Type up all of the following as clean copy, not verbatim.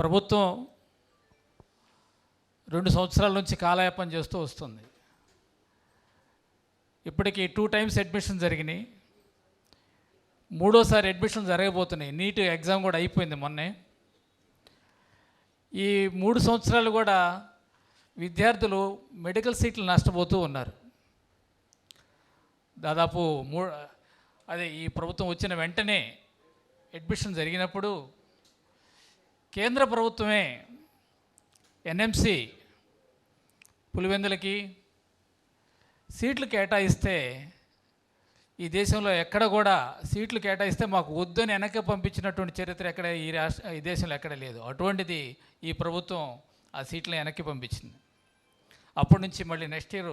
ప్రభుత్వం 2 సంవత్సరాల నుంచి కాలయాపన చేస్తూ వస్తుంది. ఇప్పటికి 2 టైమ్స్ అడ్మిషన్ జరిగినాయి. 3వసారి అడ్మిషన్ జరగబోతున్నాయి. నీట్ ఎగ్జామ్ కూడా అయిపోయింది మొన్నే. ఈ 3 సంవత్సరాలు కూడా విద్యార్థులు మెడికల్ సీట్లు నష్టపోతూ ఉన్నారు. దాదాపు ఈ ప్రభుత్వం వచ్చిన వెంటనే అడ్మిషన్ జరిగినప్పుడు కేంద్ర ప్రభుత్వమే ఎన్ఎంసి పులివెందులకి సీట్లు కేటాయిస్తే ఈ దేశంలో ఎక్కడ కూడా సీట్లు కేటాయిస్తే మాకు వద్దని వెనక్కి పంపించినటువంటి చరిత్ర ఎక్కడ ఈ దేశంలో ఎక్కడ లేదు. అటువంటిది ఈ ప్రభుత్వం ఆ సీట్లను వెనక్కి పంపించింది. అప్పటి నుంచి మళ్ళీ నెక్స్ట్ ఇయర్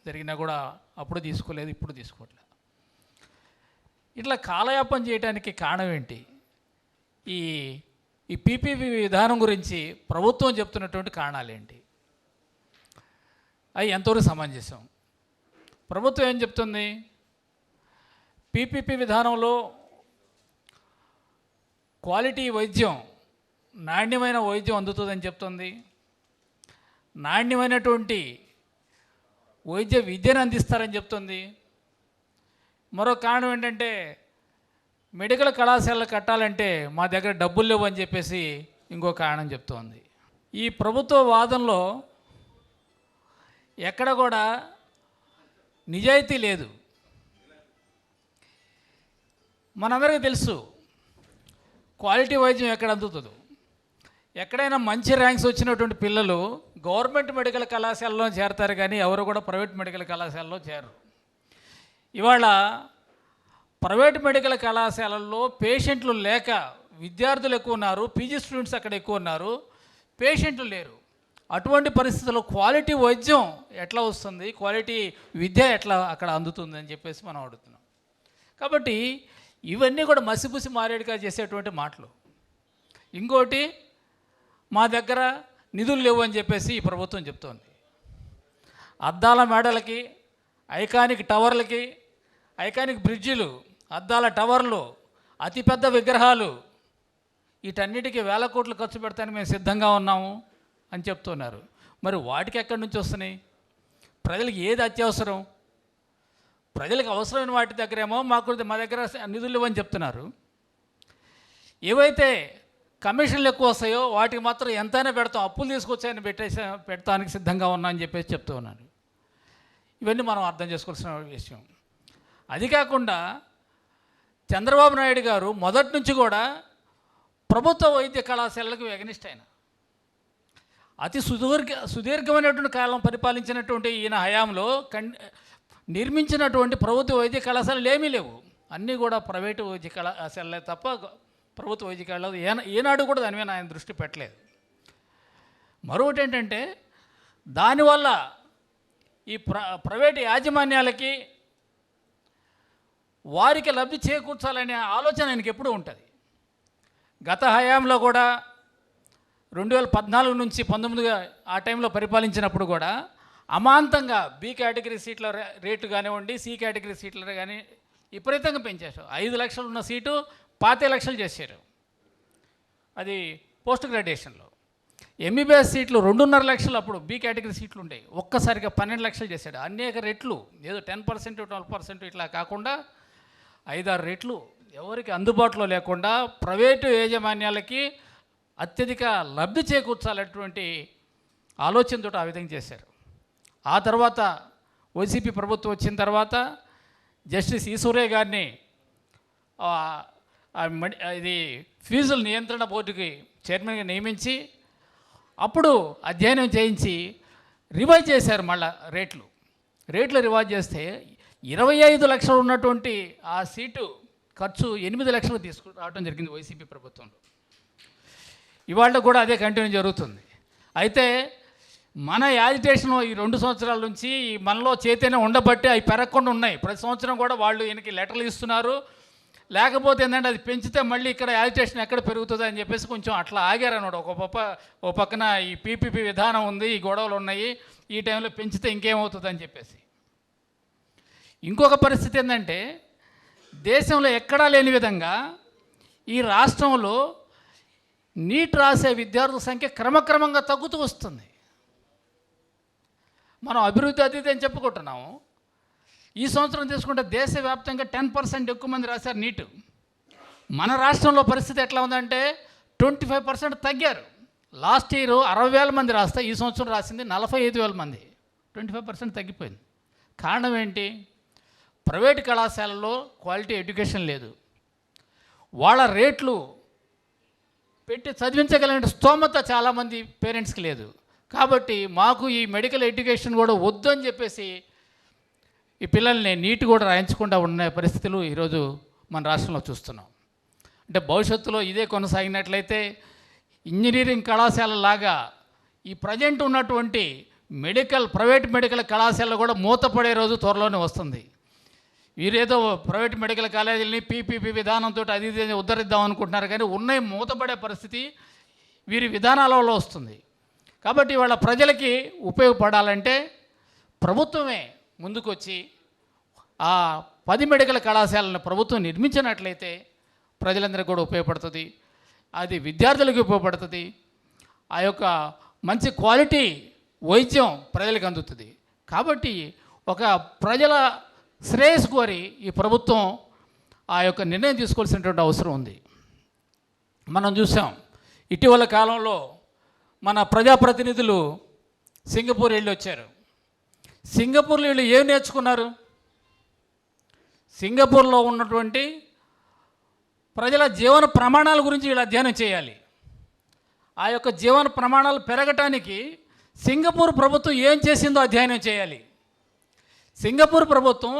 జరిగినా కూడా అప్పుడు తీసుకోలేదు, ఇప్పుడు తీసుకోవట్లేదు. ఇట్లా కాలయాపన చేయడానికి కారణం ఏంటి? ఈ పీపీపీ విధానం గురించి ప్రభుత్వం చెప్తున్నటువంటి కారణాలు ఏంటి? అవి ఎంతవరకు సమంజసం? ప్రభుత్వం ఏం చెప్తుంది? పీపీపీ విధానంలో క్వాలిటీ వైద్యం, నాణ్యమైన వైద్యం అందుతుందని చెప్తుంది. నాణ్యమైనటువంటి వైద్య విద్యను అందిస్తారని చెప్తుంది. మరో కారణం ఏంటంటే మెడికల్ కళాశాలలు కట్టాలంటే మా దగ్గర డబ్బులు లేవు అని చెప్పేసి ఇంకో కారణం చెప్తోంది. ఈ ప్రభుత్వ వాదనలో ఎక్కడ కూడా నిజాయితీ లేదు. మనందరికీ తెలుసు క్వాలిటీ వైద్యం ఎక్కడ అందుతుందో. ఎక్కడైనా మంచి ర్యాంక్స్ వచ్చినటువంటి పిల్లలు గవర్నమెంట్ మెడికల్ కళాశాలలో చేరతారు, కానీ ఎవరు కూడా ప్రైవేట్ మెడికల్ కళాశాలలో చేరరు. ఇవాళ ప్రైవేట్ మెడికల్ కళాశాలల్లో పేషెంట్లు లేక విద్యార్థులు ఎక్కువ ఉన్నారు, పీజీ స్టూడెంట్స్ అక్కడ ఎక్కువ ఉన్నారు, పేషెంట్లు లేరు. అటువంటి పరిస్థితుల్లో క్వాలిటీ వైద్యం ఎట్లా వస్తుంది, క్వాలిటీ విద్య ఎట్లా అక్కడ అందుతుంది అని చెప్పేసి మనం అడుగుతున్నాం. కాబట్టి ఇవన్నీ కూడా మసిపూసి మారేడుగా చేసేటువంటి మాటలు. ఇంకోటి, మా దగ్గర నిధులు లేవు అని చెప్పేసి ఈ ప్రభుత్వం చెప్తోంది. అద్దాల మేడలకి, ఐకానిక్ టవర్లకి, ఐకానిక్ బ్రిడ్జిలు, అద్దాల టవర్లు, అతిపెద్ద విగ్రహాలు, వీటన్నిటికీ 1000 కోట్లు ఖర్చు పెడతానికి మేము సిద్ధంగా ఉన్నాము అని చెప్తున్నారు. మరి వాటికి ఎక్కడి నుంచి వస్తున్నాయి? ప్రజలకు ఏది అత్యవసరం? ప్రజలకు అవసరమైన వాటి దగ్గరేమో మా దగ్గర నిధులు ఇవ్వని చెప్తున్నారు. ఏవైతే కమిషన్లు ఎక్కువ వస్తాయో వాటికి మాత్రం ఎంతైనా పెడతాం, అప్పులు తీసుకొచ్చాయని పెడతానికి సిద్ధంగా ఉన్నా అని చెప్పేసి చెప్తూ ఉన్నాను. ఇవన్నీ మనం అర్థం చేసుకోవాల్సిన విషయం. అది కాకుండా చంద్రబాబు నాయుడు గారు మొదటి నుంచి కూడా ప్రభుత్వ వైద్య కళాశాలలకు ఎగనిస్ట్ అయిన, అతి సుదీర్ఘమైనటువంటి కాలం పరిపాలించినటువంటి ఈయన హయాంలో నిర్మించినటువంటి ప్రభుత్వ వైద్య కళాశాలలు ఏమీ లేవు. అన్నీ కూడా ప్రైవేటు వైద్య కళాశాలలే తప్ప ప్రభుత్వ వైద్య కళాశాల ఏనాడు కూడా దాని మీద ఆయన దృష్టి పెట్టలేదు. మరొకటి ఏంటంటే, దానివల్ల ఈ ప్రైవేటు యాజమాన్యాలకి వారికి లబ్ధి చేకూర్చాలనే ఆలోచన ఆయనకి ఎప్పుడూ ఉంటుంది. గత హయాంలో కూడా 2014 నుంచి 19 ఆ టైంలో పరిపాలించినప్పుడు కూడా అమాంతంగా బి కేటగిరీ సీట్ల రేటు కానివ్వండి, సి కేటగిరీ సీట్ల కానీ విపరీతంగా పెంచేశారు. 5 లక్షలు ఉన్న సీటు 25 లక్షలు చేశారు. అది పోస్ట్ గ్రాడ్యుయేషన్లో. ఎంబీబీఎస్ సీట్లు 2.5 లక్షలు అప్పుడు బి కేటగిరీ సీట్లు ఉండేవి, ఒక్కసారిగా 12 లక్షలు చేశాడు. అనేక రెట్లు, ఏదో 10%, 12% ఇట్లా కాకుండా 5-6 రెట్లు ఎవరికి అందుబాటులో లేకుండా ప్రైవేటు యాజమాన్యాలకి అత్యధిక లబ్ధి చేకూర్చాలటువంటి ఆలోచనతో ఆ విధంగా చేశారు. ఆ తర్వాత వైసీపీ ప్రభుత్వం వచ్చిన తర్వాత జస్టిస్ ఈశ్వరయ్య గారిని ఇది ఫీజుల నియంత్రణ బోర్డుకి చైర్మన్గా నియమించి అప్పుడు అధ్యయనం చేయించి రివైజ్ చేశారు. మళ్ళీ రేట్లు రివైజ్ చేస్తే 25 లక్షలు ఉన్నటువంటి ఆ సీటు ఖర్చు 8 లక్షలు తీసుకురావడం జరిగింది వైసీపీ ప్రభుత్వంలో. ఇవాళ కూడా అదే కంటిన్యూ జరుగుతుంది. అయితే మన యాజిటేషన్ ఈ 2 సంవత్సరాల నుంచి మనలో చైతన్యం ఉండబట్టి అవి పెరగకుండా ఉన్నాయి. ప్రతి సంవత్సరం కూడా వాళ్ళు ఈయనకి లెటర్లు ఇస్తున్నారు. లేకపోతే ఏంటంటే అది పెంచితే మళ్ళీ ఇక్కడ యాజిటేషన్ ఎక్కడ పెరుగుతుంది అని చెప్పేసి కొంచెం అట్లా ఆగారన్నమాట. ఓ పక్కన ఈ పీపీపీ విధానం ఉంది, ఈ గొడవలు ఉన్నాయి, ఈ టైంలో పెంచితే ఇంకేమవుతుంది అని చెప్పేసి. ఇంకొక పరిస్థితి ఏంటంటే, దేశంలో ఎక్కడా లేని విధంగా ఈ రాష్ట్రంలో నీట్ రాసే విద్యార్థుల సంఖ్య క్రమక్రమంగా తగ్గుతూ వస్తుంది. మనం అభివృద్ధి అది అని చెప్పుకుంటున్నాము. ఈ సంవత్సరం తీసుకుంటే దేశవ్యాప్తంగా 10% ఎక్కువ మంది రాశారు నీటు. మన రాష్ట్రంలో పరిస్థితి ఎట్లా ఉందంటే 25% తగ్గారు. లాస్ట్ ఇయర్ 60,000 మంది రాస్తే ఈ సంవత్సరం రాసింది 45,000 మంది. 25% తగ్గిపోయింది. కారణం ఏంటి? ప్రైవేట్ కళాశాలలో క్వాలిటీ ఎడ్యుకేషన్ లేదు. వాళ్ళ రేట్లు పెట్టి చదివించగలిగిన స్తోమత చాలామంది పేరెంట్స్కి లేదు. కాబట్టి మాకు ఈ మెడికల్ ఎడ్యుకేషన్ కూడా వద్దు అని చెప్పేసి ఈ పిల్లల్ని నీట్ కూడా రాయించకుండా ఉన్న పరిస్థితులు ఈరోజు మన రాష్ట్రంలో చూస్తున్నాం. అంటే భవిష్యత్తులో ఇదే కొనసాగినట్లయితే ఇంజనీరింగ్ కళాశాల లాగా ఈ ప్రజెంట్ ఉన్నటువంటి ప్రైవేట్ మెడికల్ కళాశాలలు కూడా మూతపడే రోజు త్వరలోనే వస్తుంది. వీరేదో ప్రైవేట్ మెడికల్ కాలేజీలని పీపీపీ విధానంతో అది ఇది ఉద్ధరిద్దాం అనుకుంటున్నారు, కానీ ఉన్నాయి మూతపడే పరిస్థితి వీరి విధానాలలో వస్తుంది. కాబట్టి వాళ్ళ ప్రజలకి ఉపయోగపడాలంటే ప్రభుత్వమే ముందుకొచ్చి ఆ 10 మెడికల్ కళాశాలను ప్రభుత్వం నిర్మించినట్లయితే ప్రజలందరికీ కూడా ఉపయోగపడుతుంది. అది విద్యార్థులకు ఉపయోగపడుతుంది. ఆ యొక్క మంచి క్వాలిటీ వైద్యం ప్రజలకు అందుతుంది. కాబట్టి ఒక ప్రజల శ్రేయస్సు కోరి ఈ ప్రభుత్వం ఆ యొక్క నిర్ణయం తీసుకోవాల్సినటువంటి అవసరం ఉంది. మనం చూసాం ఇటీవల కాలంలో మన ప్రజాప్రతినిధులు సింగపూర్ వెళ్ళి వచ్చారు. సింగపూర్లో వీళ్ళు ఏం నేర్చుకున్నారు? సింగపూర్లో ఉన్నటువంటి ప్రజల జీవన ప్రమాణాల గురించి వీళ్ళు అధ్యయనం చేయాలి. ఆ యొక్క జీవన ప్రమాణాలు పెరగటానికి సింగపూర్ ప్రభుత్వం ఏం చేసిందో అధ్యయనం చేయాలి. సింగపూర్ ప్రభుత్వం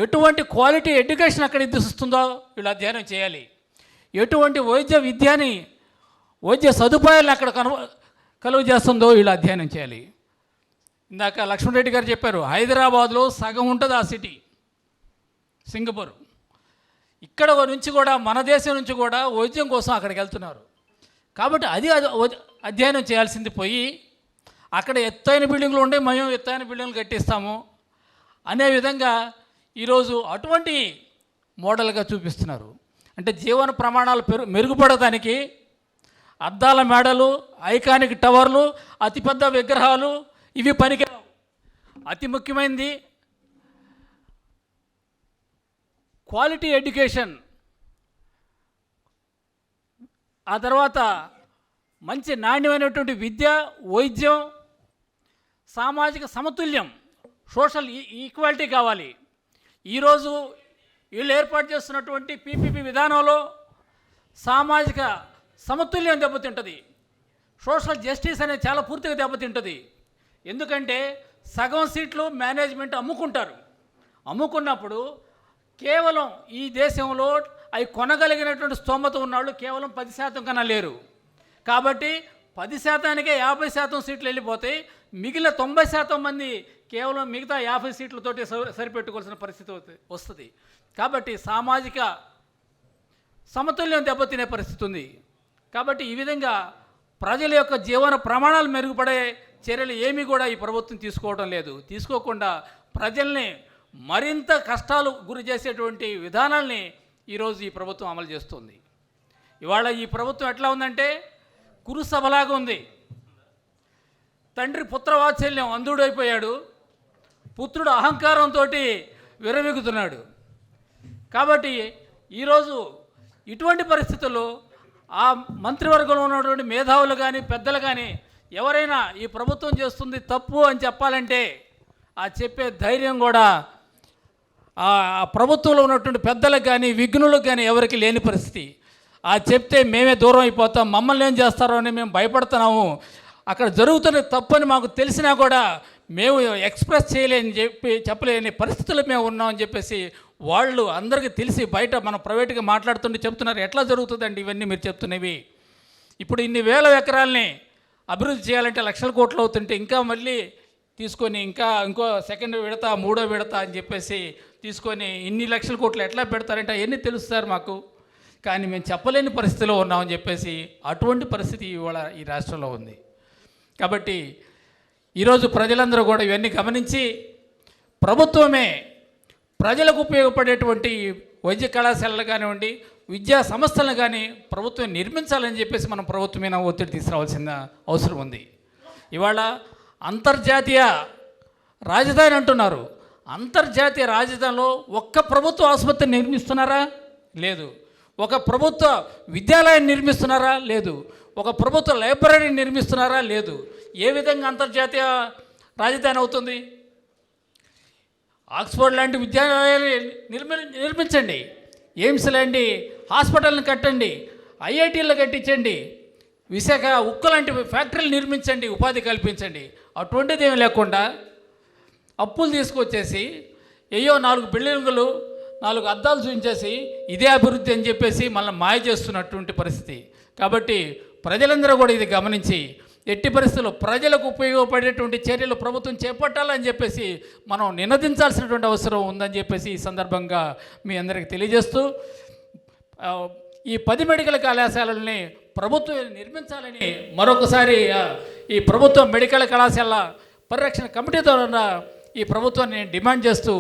ఎటువంటి క్వాలిటీ ఎడ్యుకేషన్ అక్కడ ఇస్తుందో వీళ్ళు అధ్యయనం చేయాలి. ఎటువంటి వైద్య సదుపాయాలను అక్కడ కలుగు చేస్తుందో వీళ్ళు అధ్యయనం చేయాలి. ఇందాక లక్ష్మణ్ రెడ్డి గారు చెప్పారు, హైదరాబాద్లో సగం ఉంటుంది ఆ సిటీ సింగపూర్. ఇక్కడ నుంచి కూడా మన దేశం నుంచి కూడా వైద్యం కోసం అక్కడికి వెళ్తున్నారు. కాబట్టి అది అధ్యయనం చేయాల్సింది పోయి అక్కడ ఎత్తైన బిల్డింగ్లు ఉండే మేము ఎత్తైన బిల్డింగ్లు కట్టిస్తాము అనే విధంగా ఈరోజు అటువంటి మోడల్గా చూపిస్తున్నారు. అంటే జీవన ప్రమాణాలు మెరుగుపడటానికి అద్దాల మేడలు, ఐకానిక్ టవర్లు, అతిపెద్ద విగ్రహాలు ఇవి పనికిరావు. అతి ముఖ్యమైనది క్వాలిటీ ఎడ్యుకేషన్, ఆ తర్వాత మంచి నాణ్యమైనటువంటి విద్య, వైద్యం, సామాజిక సమతుల్యం, సోషల్ ఈక్వాలిటీ కావాలి. ఈరోజు వీళ్ళు ఏర్పాటు చేస్తున్నటువంటి పీపీపీ విధానంలో సామాజిక సమతుల్యం దెబ్బతింటుంది. సోషల్ జస్టిస్ అనేది చాలా పూర్తిగా దెబ్బతింటుంది. ఎందుకంటే సగం సీట్లు మేనేజ్మెంట్ అమ్ముకుంటారు. అమ్ముకున్నప్పుడు కేవలం ఈ దేశంలో అవి కొనగలిగినటువంటి స్తోమత ఉన్నవాళ్ళు కేవలం 10% కన్నా లేరు. కాబట్టి 10%కే 50% సీట్లు వెళ్ళిపోతాయి. మిగిలిన 90% మంది కేవలం మిగతా 50 సీట్లతోటి సరిపెట్టుకోవాల్సిన పరిస్థితి వస్తుంది. కాబట్టి సామాజిక సమతుల్యం దెబ్బతినే పరిస్థితి ఉంది. కాబట్టి ఈ విధంగా ప్రజల యొక్క జీవన ప్రమాణాలు మెరుగుపడే చర్యలు ఏమీ కూడా ఈ ప్రభుత్వం తీసుకోవడం లేదు. తీసుకోకుండా ప్రజల్ని మరింత కష్టాలు గురి చేసేటువంటి విధానాల్ని ఈరోజు ఈ ప్రభుత్వం అమలు చేస్తుంది. ఇవాళ ఈ ప్రభుత్వం ఎట్లా ఉందంటే కురుసభలాగా ఉంది. తండ్రి పుత్రవాత్సల్యం అంధుడైపోయాడు, పుత్రుడు అహంకారంతో విరమిగుతున్నాడు. కాబట్టి ఈరోజు ఇటువంటి పరిస్థితుల్లో ఆ మంత్రివర్గంలో ఉన్నటువంటి మేధావులు కానీ పెద్దలు కానీ ఎవరైనా ఈ ప్రభుత్వం చేస్తుంది తప్పు అని చెప్పాలంటే ఆ చెప్పే ధైర్యం కూడా ఆ ప్రభుత్వంలో ఉన్నటువంటి పెద్దలకు కానీ విఘ్నులకు కానీ ఎవరికి లేని పరిస్థితి. ఆ చెప్తే మేమే దూరం అయిపోతాం, మమ్మల్ని ఏం చేస్తారో అని మేము భయపడుతున్నాము, అక్కడ జరుగుతున్న తప్పని మాకు తెలిసినా కూడా మేము ఎక్స్ప్రెస్ చెప్పలేని పరిస్థితులు మేము ఉన్నామని చెప్పేసి వాళ్ళు అందరికీ తెలిసి బయట మనం ప్రైవేట్గా మాట్లాడుతుంటే చెప్తున్నారు. ఎట్లా జరుగుతుందండి ఇవన్నీ మీరు చెప్తున్నవి? ఇప్పుడు ఇన్ని వేల ఎకరాలని అభివృద్ధి చేయాలంటే లక్షల కోట్లు అవుతుంటే ఇంకా మళ్ళీ తీసుకొని ఇంకో సెకండ్ విడత, మూడో విడత అని చెప్పేసి తీసుకొని ఇన్ని లక్షల కోట్లు ఎట్లా పెడతారంటే అవన్నీ తెలుస్తారు మాకు, కానీ మేము చెప్పలేని పరిస్థితిలో ఉన్నామని చెప్పేసి అటువంటి పరిస్థితి ఇవాళ ఈ రాష్ట్రంలో ఉంది. కాబట్టి ఈరోజు ప్రజలందరూ కూడా ఇవన్నీ గమనించి ప్రభుత్వమే ప్రజలకు ఉపయోగపడేటువంటి వైద్య కళాశాలలు కానివ్వండి, విద్యా సంస్థలను కానీ ప్రభుత్వం నిర్మించాలని చెప్పేసి మనం ప్రభుత్వం మీద ఒత్తిడి తీసుకురావాల్సిన అవసరం ఉంది. ఇవాళ అంతర్జాతీయ రాజధాని అంటున్నారు. అంతర్జాతీయ రాజధానిలో ఒక్క ప్రభుత్వ ఆసుపత్రి నిర్మిస్తున్నారా? లేదు. ఒక ప్రభుత్వ విద్యాలయాన్ని నిర్మిస్తున్నారా? లేదు. ఒక ప్రభుత్వ లైబ్రరీని నిర్మిస్తున్నారా? లేదు. ఏ విధంగా అంతర్జాతీయ రాజధాని అవుతుంది? ఆక్స్ఫర్డ్ లాంటి విద్యాలయాలు నిర్మించండి, ఎయిమ్స్ లాంటి హాస్పిటల్ని కట్టండి, ఐఐటీలు కట్టించండి, విశాఖ ఉక్కు లాంటి ఫ్యాక్టరీలు నిర్మించండి, ఉపాధి కల్పించండి. అటువంటిది ఏమి లేకుండా అప్పులు తీసుకొచ్చేసి ఏయో 4 బిల్డింగులు 4 అద్దాలు చూపించేసి ఇదే అభివృద్ధి అని చెప్పేసి మళ్ళీ మాయ చేస్తున్నటువంటి పరిస్థితి. కాబట్టి ప్రజలందరూ కూడా ఇది గమనించి ఎట్టి పరిస్థితుల్లో ప్రజలకు ఉపయోగపడేటువంటి చర్యలు ప్రభుత్వం చేపట్టాలని చెప్పేసి మనం నినదించాల్సినటువంటి అవసరం ఉందని చెప్పేసి ఈ సందర్భంగా మీ అందరికీ తెలియజేస్తూ, ఈ 10 మెడికల్ కళాశాలల్ని ప్రభుత్వం నిర్మించాలని మరొకసారి ఈ ప్రభుత్వ మెడికల్ కళాశాల పరిరక్షణ కమిటీ ద్వారా ఈ ప్రభుత్వాన్ని డిమాండ్ చేస్తూ